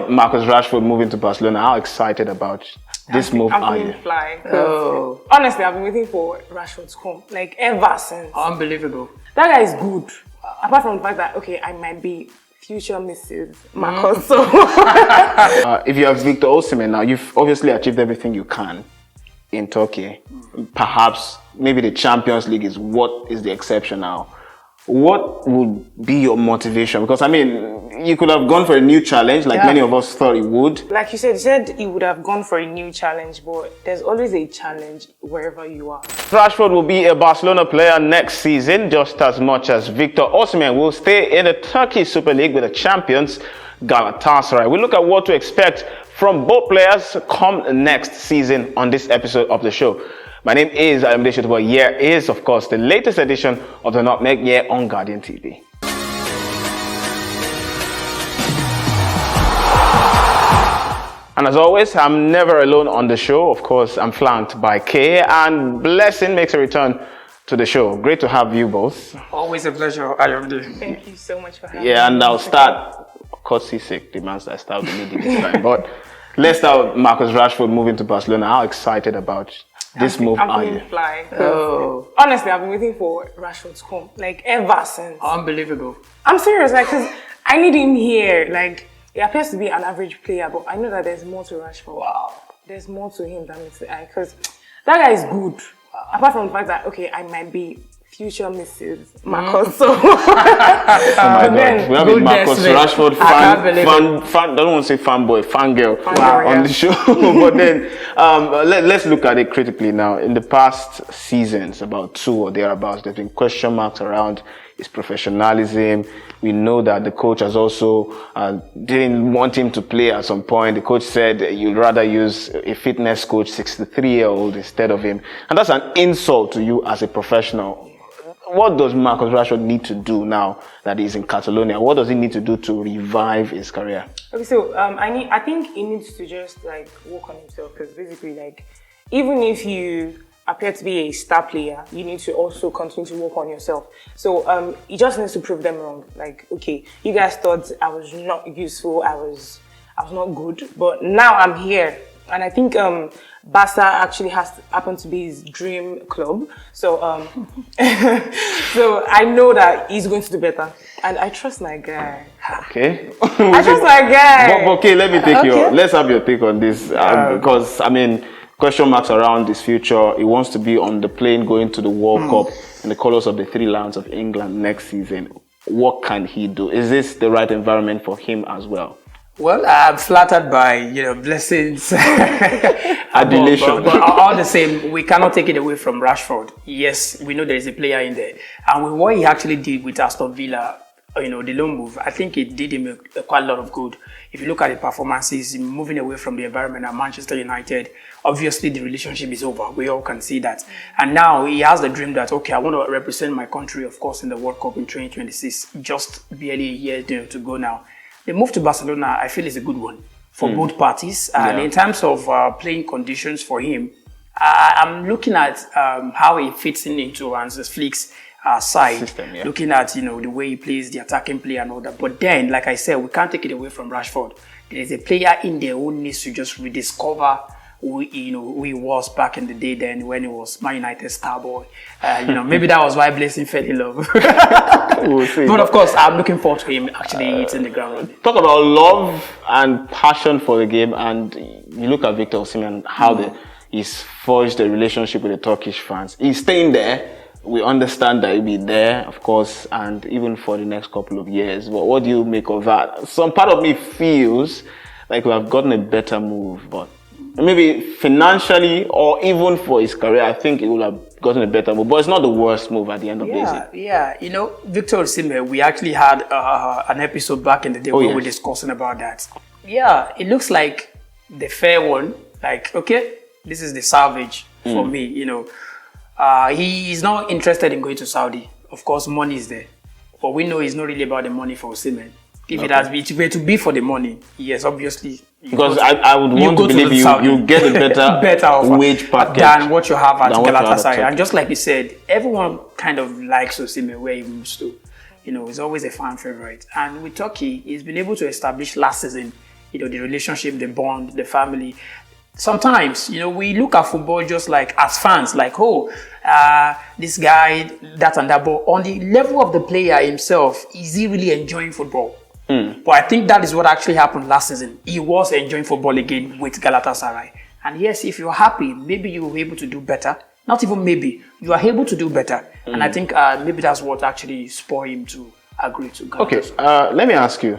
of Marcus Rashford moving to Barcelona, how excited about this move are you? Honestly, I've been waiting for Rashford to come, like ever since. Unbelievable. That guy is good. Apart from the fact that, okay, I might be future Mrs. Marcus. So. If you have Victor Osimhen now, you've obviously achieved everything you can in Turkey. Perhaps maybe the Champions League is what is the exception now. What would be your motivation? Because I mean, you could have gone for a new challenge, like many of us thought you would. Like you said you would have gone for a new challenge, but there's always a challenge wherever you are. Rashford will be a Barcelona player next season, just as much as Victor Osimhen will stay in the Turkish Super League with the champions Galatasaray. We look at what to expect from both players come next season on this episode of the show. My name is Ayomide Sotubo. Here is, of course, the latest edition of the Nutmeg here on GuardianTV. And as always, I'm never alone on the show. Of course, I'm flanked by Kay, and Blessing makes a return to the show. Great to have you both. Always a pleasure, Ayomide. Thank you so much for having me. Yeah, and I'll start, of course, sake demands that I start with the media this time. But let's start with Marcus Rashford moving to Barcelona. How excited about this move are you? Honestly, I've been waiting for Rashford to come, like ever since. Unbelievable. I'm serious, like, because I need him here. Like, he appears to be an average player, but I know that there's more to Rashford. Wow. There's more to him than meets the eye, because that guy is good. Apart from the fact that, okay, I might be future Mrs. Marcos. So. Oh my God. We have a Marcus Rashford fan, don't want to say fanboy, fangirl on the show. But then let's look at it critically now. In the past seasons, about 2 or thereabouts, there's been question marks around his professionalism. We know that the coach has also didn't want him to play at some point. The coach said you'd rather use a fitness coach, 63-year-old, instead of him. And that's an insult to you as a professional. What does Marcus Rashford need to do now that he's in Catalonia? What does he need to do to revive his career? Okay, so I think he needs to just like work on himself, because basically, like, even if you appear to be a star player, you need to also continue to work on yourself. So he just needs to prove them wrong. Like, okay, you guys thought I was not useful, I was not good, but now I'm here. And I think Barca actually happened to be his dream club. So so I know that he's going to do better. And I trust my guy. Okay. I trust my guy. But okay, let me take let's have your take on this. Because, I mean, question marks around his future. He wants to be on the plane going to the World Cup in the colours of the 3 Lions of England next season. What can he do? Is this the right environment for him as well? Well, I'm flattered by, blessings. Adulation. But all the same, we cannot take it away from Rashford. Yes, we know there is a player in there. And with what he actually did with Aston Villa, the loan move, I think it did him quite a lot of good. If you look at the performances, moving away from the environment at Manchester United, obviously the relationship is over. We all can see that. And now he has the dream that, okay, I want to represent my country, of course, in the World Cup in 2026. Just barely a year to go now. The move to Barcelona, I feel, is a good one for both parties. And in terms of playing conditions for him, I'm looking at how he fits into Hans Flick's side, system, looking at the way he plays, the attacking play and all that. But then, like I said, we can't take it away from Rashford. There's a player in there who needs to just rediscover who he was back in the day then when he was Man United star boy. Maybe that was why Blessing fell in love. But of course, I'm looking forward to him actually hitting the ground. Talk about love and passion for the game, and you look at Victor Osimhen, how he's forged a relationship with the Turkish fans. He's staying there. We understand that he'll be there, of course, and even for the next couple of years. But what do you make of that? Some part of me feels like we have gotten a better move, but maybe financially or even for his career, I think he would have gotten a better move. But it's not the worst move at the end of the day. Yeah, Victor Osimhen, we actually had an episode back in the day where we were discussing about that. Yeah, it looks like the fair one. Like, okay, this is the salvage for me, He is not interested in going to Saudi. Of course, money is there. But we know it's not really about the money for Osimhen. If it has been to be for the money, yes, obviously. Because I would want to believe you get a better wage package than what you have at Galatasaray. And just like you said, everyone kind of likes Osimhen where he moves to. He's always a fan favorite. And with Turkey, he's been able to establish last season you know, the relationship, the bond, the family. Sometimes, you know, we look at football just like as fans, like, oh, this guy, that and that. But on the level of the player himself, is he really enjoying football? But I think that is what actually happened last season. He was enjoying football again with Galatasaray. And yes, if you're happy, maybe you were able to do better. Not even maybe, you are able to do better. And I think maybe that's what actually spurred him to agree to Galatasaray. Okay, let me ask you,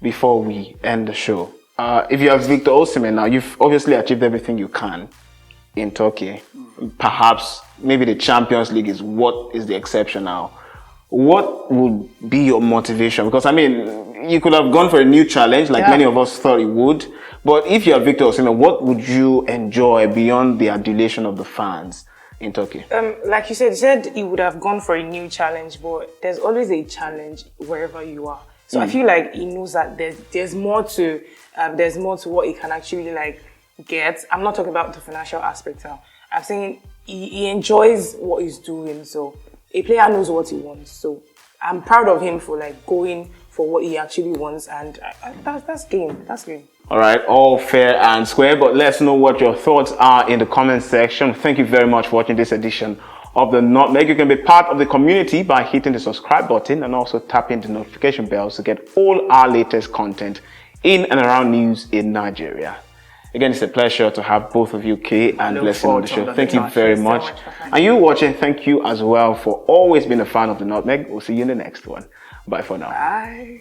before we end the show, if you have Victor Osimhen now, you've obviously achieved everything you can in Turkey. Perhaps maybe the Champions League is what is the exception now. What would be your motivation? Because I mean, you could have gone for a new challenge like many of us thought it would. But if you are Victor Osimhen, what would you enjoy beyond the adulation of the fans in Turkey? Like you said he would have gone for a new challenge, but there's always a challenge wherever you are. So I feel like he knows that there's more to what he can actually like get. I'm not talking about the financial aspect now. I'm saying he enjoys what he's doing. So a player knows what he wants. So I'm proud of him for like going for what he actually wants, and that's game. That's game. All right, all fair and square, but let's know what your thoughts are in the comment section. Thank you very much for watching this edition of the Nutmeg. You can be part of the community by hitting the subscribe button and also tapping the notification bells to get all our latest content in and around news in Nigeria. Again, it's a pleasure to have both of you, Kay and Blessing, on the show. Thank you very much. And you watching, thank you as well for always being a fan of the Nutmeg. We'll see you in the next one. Bye for now. Bye.